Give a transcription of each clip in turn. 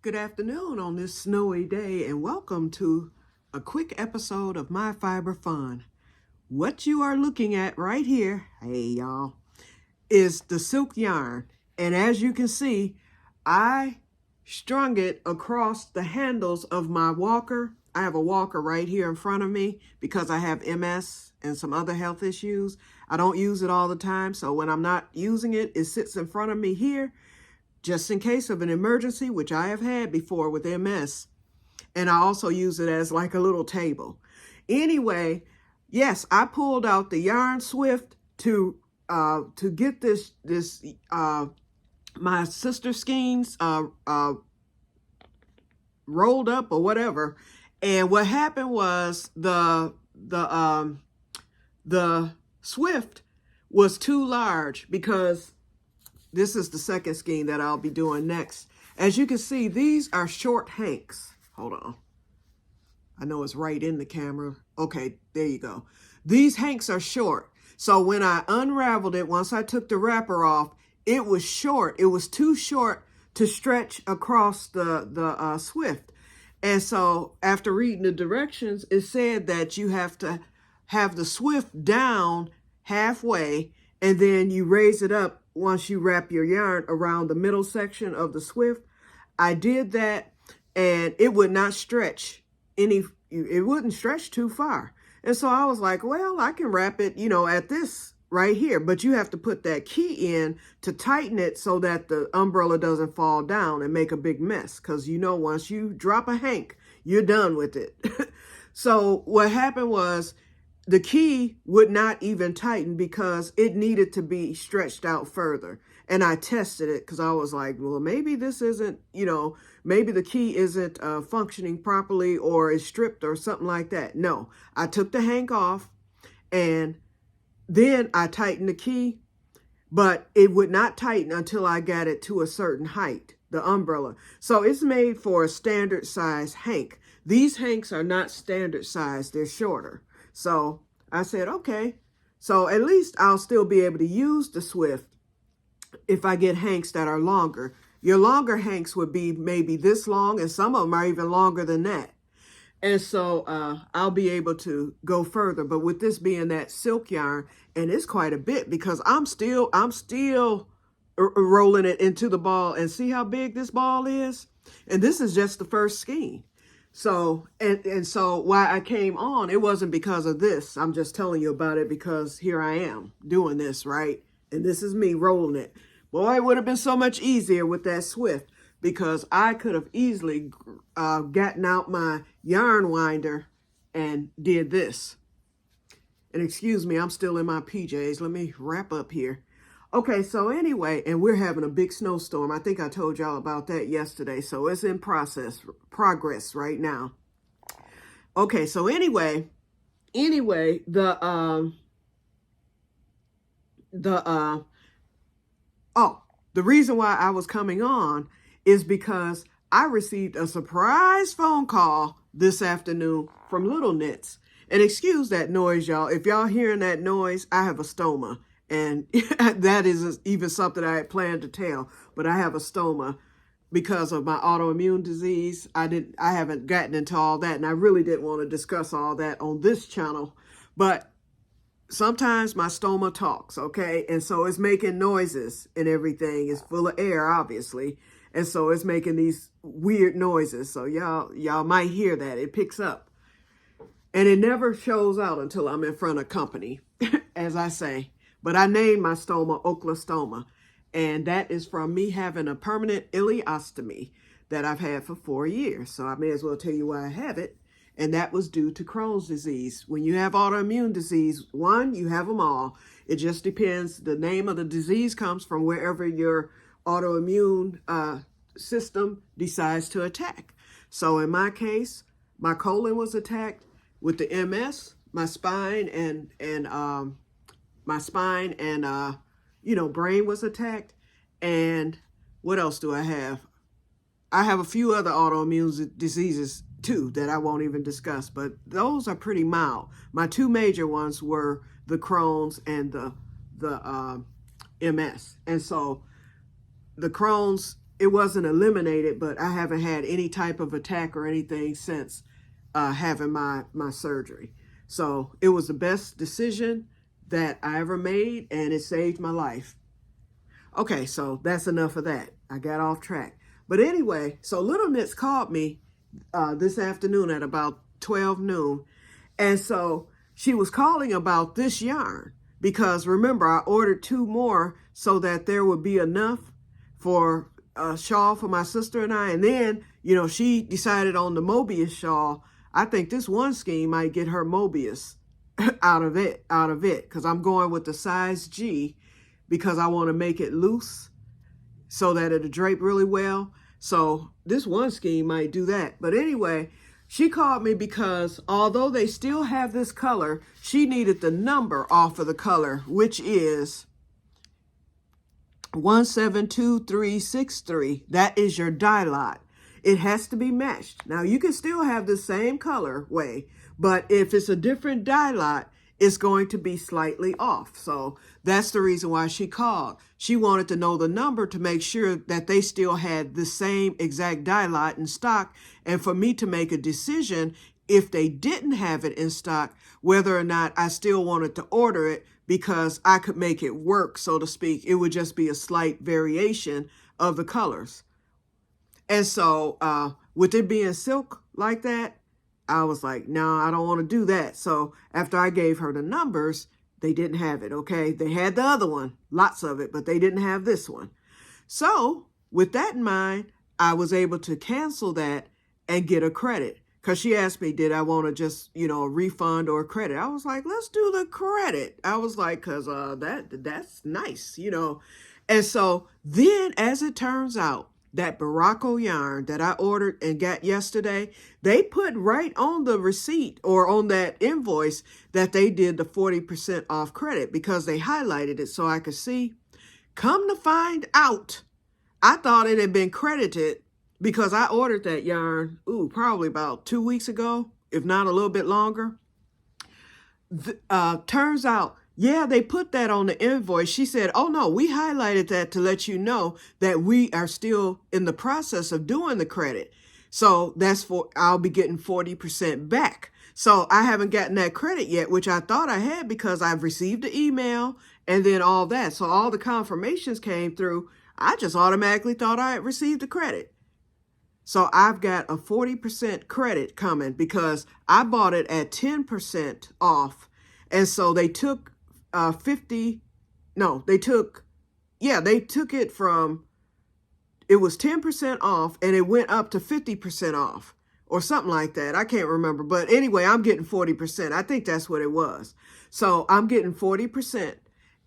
Good afternoon on this snowy day, and welcome to a quick episode of My Fiber Fun. What you are looking at right here, hey y'all, is the silk yarn. And as you can see, I strung it across the handles of my walker. I have a walker right here in front of me because I have MS and some other health issues. I don't use it all the time, so when I'm not using it, it sits in front of me here, just in case of an emergency, which I have had before with MS. And I also use it as like a little table. Anyway, yes, I pulled out the Yarn Swift to get this my sister skeins rolled up or whatever. And what happened was the Swift was too large, because this is the second skein that I'll be doing next. As you can see, these are short hanks. Hold on. I know it's right in the camera. Okay, there you go. These hanks are short. So when I unraveled it, once I took the wrapper off, it was short. It was too short to stretch across the Swift. And so after reading the directions, it said that you have to have the Swift down halfway, and then you raise it up once you wrap your yarn around the middle section of the Swift. I did that, and it would not stretch it wouldn't stretch too far. And so I was like, well, I can wrap it, at this right here, but you have to put that key in to tighten it so that the umbrella doesn't fall down and make a big mess. Because once you drop a hank, you're done with it. So what happened was, the key would not even tighten because it needed to be stretched out further. And I tested it because I was like, well, maybe this isn't, maybe the key isn't functioning properly, or is stripped or something like that. No, I took the hank off, and then I tightened the key, but it would not tighten until I got it to a certain height, the umbrella. So it's made for a standard size hank. These hanks are not standard size, they're shorter. So I said, okay, so at least I'll still be able to use the Swift if I get hanks that are longer. Your longer hanks would be maybe this long, and some of them are even longer than that. And so I'll be able to go further. But with this being that silk yarn, and it's quite a bit, because I'm still rolling it into the ball, and see how big this ball is? And this is just the first skein. So, and so why I came on, it wasn't because of this. I'm just telling you about it because here I am doing this, right? And this is me rolling it. Boy, it would have been so much easier with that Swift, because I could have easily gotten out my yarn winder and did this. And excuse me, I'm still in my PJs. Let me wrap up here. Okay, so anyway, and we're having a big snowstorm. I think I told y'all about that yesterday. So it's in progress right now. Okay, so anyway, the reason why I was coming on is because I received a surprise phone call this afternoon from Little Knits. And excuse that noise, y'all. If y'all hearing that noise, I have a stoma. And that isn't even something I had planned to tell, but I have a stoma because of my autoimmune disease. I haven't gotten into all that, and I really didn't want to discuss all that on this channel. But sometimes my stoma talks, okay? And so it's making noises and everything. It's full of air, obviously. And so it's making these weird noises. So y'all might hear that. It picks up. And it never shows out until I'm in front of company, as I say. But I named my stoma Oclastoma, and that is from me having a permanent ileostomy that I've had for 4 years. So I may as well tell you why I have it, and that was due to Crohn's disease. When you have autoimmune disease, you have them all. It just depends. The name of the disease comes from wherever your autoimmune system decides to attack. So in my case, my colon was attacked with the MS, my spine and brain was attacked. And what else do I have? I have a few other autoimmune diseases too that I won't even discuss, but those are pretty mild. My two major ones were the Crohn's and the MS. And so the Crohn's it wasn't eliminated, but I haven't had any type of attack or anything since having my surgery. So it was the best decision that I ever made, and it saved my life. Okay, so that's enough of that. I got off track. But anyway, so Little Knits called me this afternoon at about 12 noon. And so she was calling about this yarn because remember, I ordered 2 more so that there would be enough for a shawl for my sister and I. And then, you know, she decided on the Mobius shawl. I think this one scheme might get her Mobius out of it, because I'm going with the size G because I want to make it loose so that it'll drape really well. So this one scheme might do that. But anyway, she called me because although they still have this color, she needed the number off of the color, which is 172363. That is your dye lot. It has to be matched. Now you can still have the same color way, but if it's a different dye lot, it's going to be slightly off. So that's the reason why she called. She wanted to know the number to make sure that they still had the same exact dye lot in stock, and for me to make a decision if they didn't have it in stock, whether or not I still wanted to order it because I could make it work, so to speak. It would just be a slight variation of the colors. And so with it being silk like that, I was like, no, I don't want to do that. So after I gave her the numbers, they didn't have it, okay? They had the other one, lots of it, but they didn't have this one. So with that in mind, I was able to cancel that and get a credit. Because she asked me, did I want to just, you know, a refund or a credit? I was like, let's do the credit. I was like, because that's nice, you know. And so then, as it turns out, that Baracco yarn that I ordered and got yesterday, they put right on the receipt or on that invoice that they did the 40% off credit because they highlighted it so I could see. Come to find out, I thought it had been credited because I ordered that yarn, probably about 2 weeks ago, if not a little bit longer. Turns out, yeah, they put that on the invoice. She said, oh no, we highlighted that to let you know that we are still in the process of doing the credit. So I'll be getting 40% back. So I haven't gotten that credit yet, which I thought I had because I've received the email and then all that. So all the confirmations came through. I just automatically thought I had received the credit. So I've got a 40% credit coming because I bought it at 10% off. And so they took they took it from, it was 10% off and it went up to 50% off or something like that. I can't remember. But anyway, I'm getting 40%. I think that's what it was. So I'm getting 40%.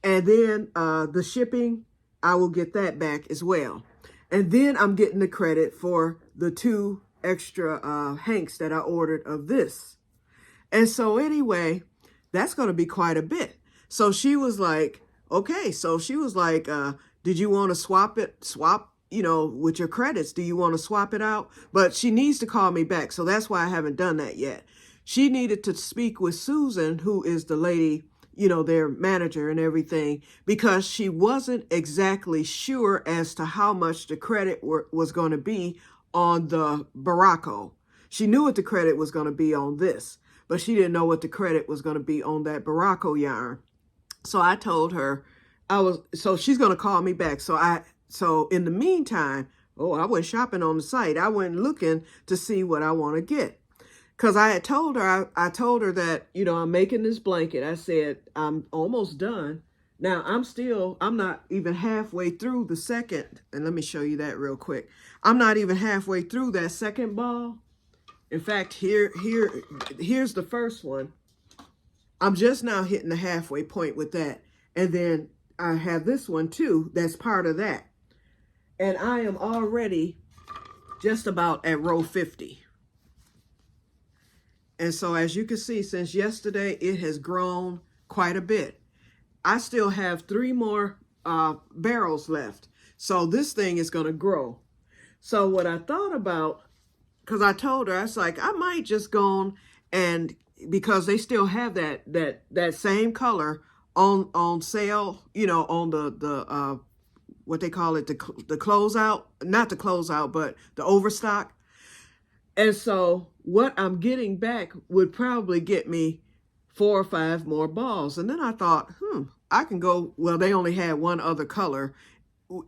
And then the shipping, I will get that back as well. And then I'm getting the credit for the 2 extra hanks that I ordered of this. And so anyway, that's going to be quite a bit. So she was like, okay. So she was like, did you want to swap, you know, with your credits? Do you want to swap it out? But she needs to call me back. So that's why I haven't done that yet. She needed to speak with Susan, who is the lady, you know, their manager and everything, because she wasn't exactly sure as to how much the credit was going to be on the Baracco. She knew what the credit was going to be on this, but she didn't know what the credit was going to be on that Baracco yarn. So I told her so she's going to call me back. So in the meantime, I went shopping on the site. I went looking to see what I want to get. Because I had told her, I told her that, you know, I'm making this blanket. I said, I'm almost done. Now, I'm not even halfway through the second. And let me show you that real quick. I'm not even halfway through that second ball. In fact, here's the first one. I'm just now hitting the halfway point with that. And then I have this one too. That's part of that. And I am already just about at row 50. And so as you can see, since yesterday, it has grown quite a bit. I still have 3 more barrels left. So this thing is going to grow. So what I thought about, because I told her, I was like, I might just go on and, because they still have that same color on sale, you know, on the what they call it, the closeout, not the closeout, but the overstock. And so what I'm getting back would probably get me 4 or 5 more balls. And then I thought, I can go, well, they only had one other color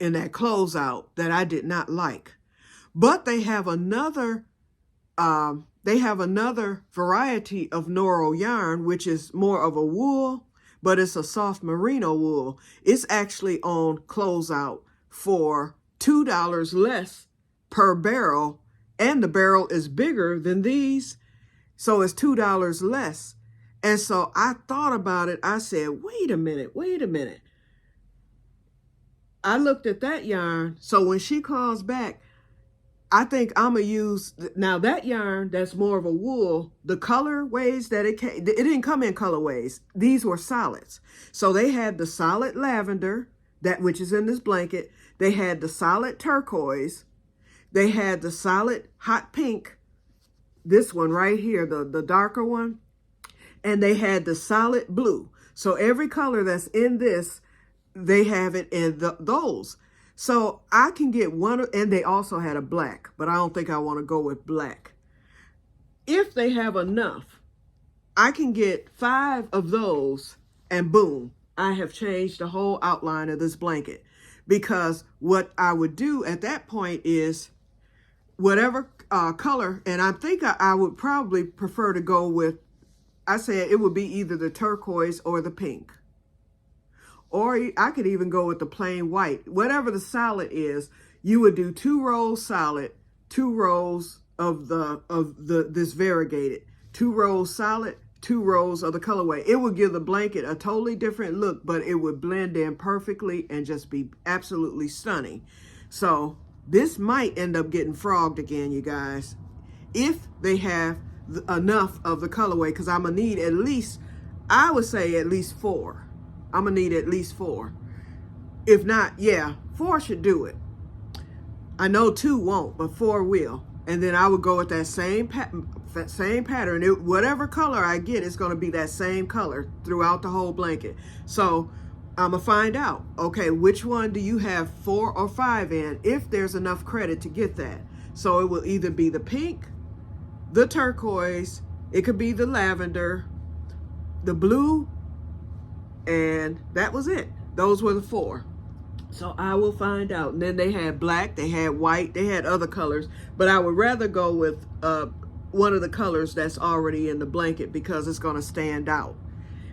in that closeout that I did not like. But they have another variety of Noro yarn, which is more of a wool, but it's a soft merino wool. It's actually on closeout for $2 less per barrel, and the barrel is bigger than these, so it's $2 less. And so I thought about it. I said, wait a minute. I looked at that yarn. So when she calls back, I think I'm going to use, now that yarn that's more of a wool, the colorways that it didn't come in colorways. These were solids. So they had the solid lavender, which is in this blanket. They had the solid turquoise. They had the solid hot pink, this one right here, the darker one. And they had the solid blue. So every color that's in this, they have it in those. So I can get one, and they also had a black, but I don't think I want to go with black. If they have enough, I can get 5 of those, and boom, I have changed the whole outline of this blanket. Because what I would do at that point is whatever color, and I think I would probably prefer to go with, I said it would be either the turquoise or the pink. Or I could even go with the plain white. Whatever the solid is, you would do 2 rows solid, 2 rows of this variegated, 2 rows solid, 2 rows of the colorway. It would give the blanket a totally different look, but it would blend in perfectly and just be absolutely stunning. So this might end up getting frogged again, you guys, if they have enough of the colorway, because I'm gonna need at least, I would say at least 4. I'm gonna need at least 4. If not, yeah, 4 should do it. I know 2 won't, but 4 will. And then I would go with that same pattern. Whatever color I get, it's gonna be that same color throughout the whole blanket. So I'm gonna find out, okay, which one do you have 4 or 5 in, if there's enough credit to get that. So it will either be the pink, the turquoise, it could be the lavender, the blue, and that was it. Those were the 4. So I will find out. And then they had black, they had white, they had other colors, but I would rather go with one of the colors that's already in the blanket, because it's going to stand out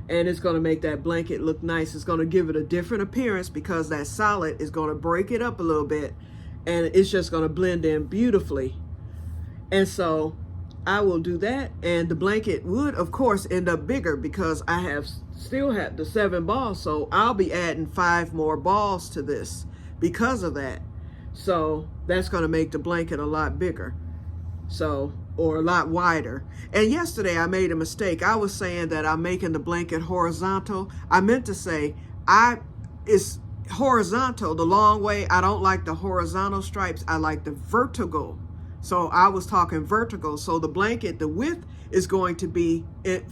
and it's going to make that blanket look nice. It's going to give it a different appearance, because that solid is going to break it up a little bit, and it's just going to blend in beautifully. And so I will do that, and the blanket would, of course, end up bigger, because I still have the 7 balls, so I'll be adding 5 more balls to this because of that. So that's going to make the blanket a lot bigger, or a lot wider. And yesterday I made a mistake. I was saying that I'm making the blanket horizontal. I meant to say it's horizontal the long way. I don't like the horizontal stripes. I like the vertical. So I was talking vertical. So the blanket, the width is going to be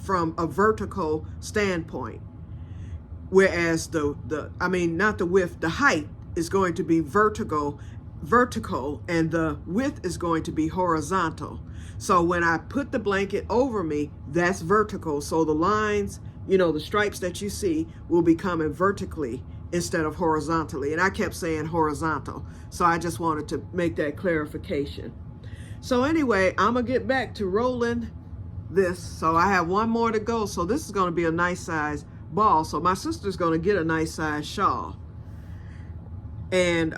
from a vertical standpoint. Whereas not the width, the height is going to be vertical, and the width is going to be horizontal. So when I put the blanket over me, that's vertical. So the lines, the stripes that you see will be coming vertically instead of horizontally. And I kept saying horizontal. So I just wanted to make that clarification. So anyway, I'm going to get back to rolling this. So I have 1 more to go. So this is going to be a nice size ball. So my sister's going to get a nice size shawl. And,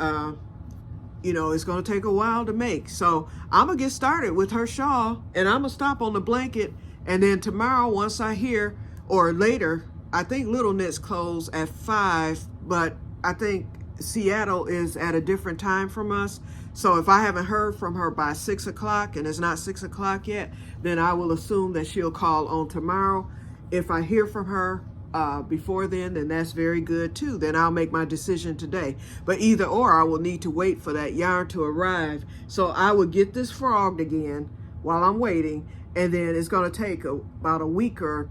it's going to take a while to make. So I'm going to get started with her shawl, and I'm going to stop on the blanket. And then tomorrow, once I hear, or later, I think Little Knits close at 5, but I think Seattle is at a different time from us. So if I haven't heard from her by 6 o'clock and it's not 6 o'clock yet, then I will assume that she'll call on tomorrow. If I hear from her before then that's very good too. Then I'll make my decision today. But either or, I will need to wait for that yarn to arrive. So I will get this frogged again while I'm waiting, and then it's going to take about a week or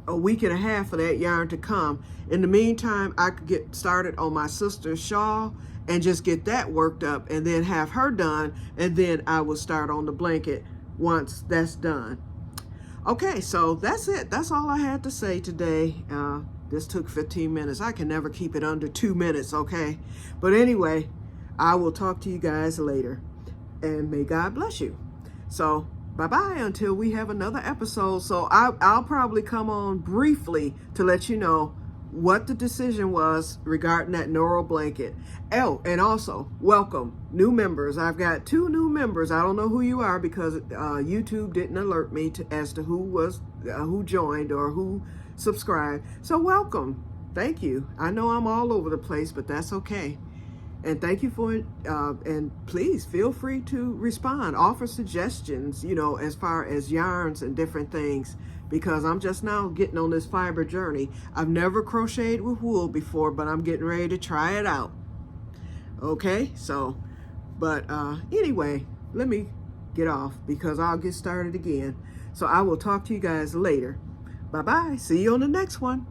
a week and a half for that yarn to come. In the meantime, I could get started on my sister's shawl, and just get that worked up and then have her done, and then I will start on the blanket once that's done. Okay, so that's it. That's all I had to say today. This took 15 minutes. I can never keep it under 2 minutes, okay? But anyway, I will talk to you guys later, and may God bless you. So bye-bye until we have another episode. So I'll probably come on briefly to let you know what the decision was regarding that Noro blanket. Oh, and also, welcome, new members. I've got 2 new members. I don't know who you are because YouTube didn't alert me as to who joined or who subscribed. So welcome. Thank you. I know I'm all over the place, but that's okay. And thank you for and please feel free to respond, offer suggestions, as far as yarns and different things, because I'm just now getting on this fiber journey. I've never crocheted with wool before, but I'm getting ready to try it out. Okay, so, but anyway, let me get off because I'll get started again. So I will talk to you guys later. Bye-bye. See you on the next one.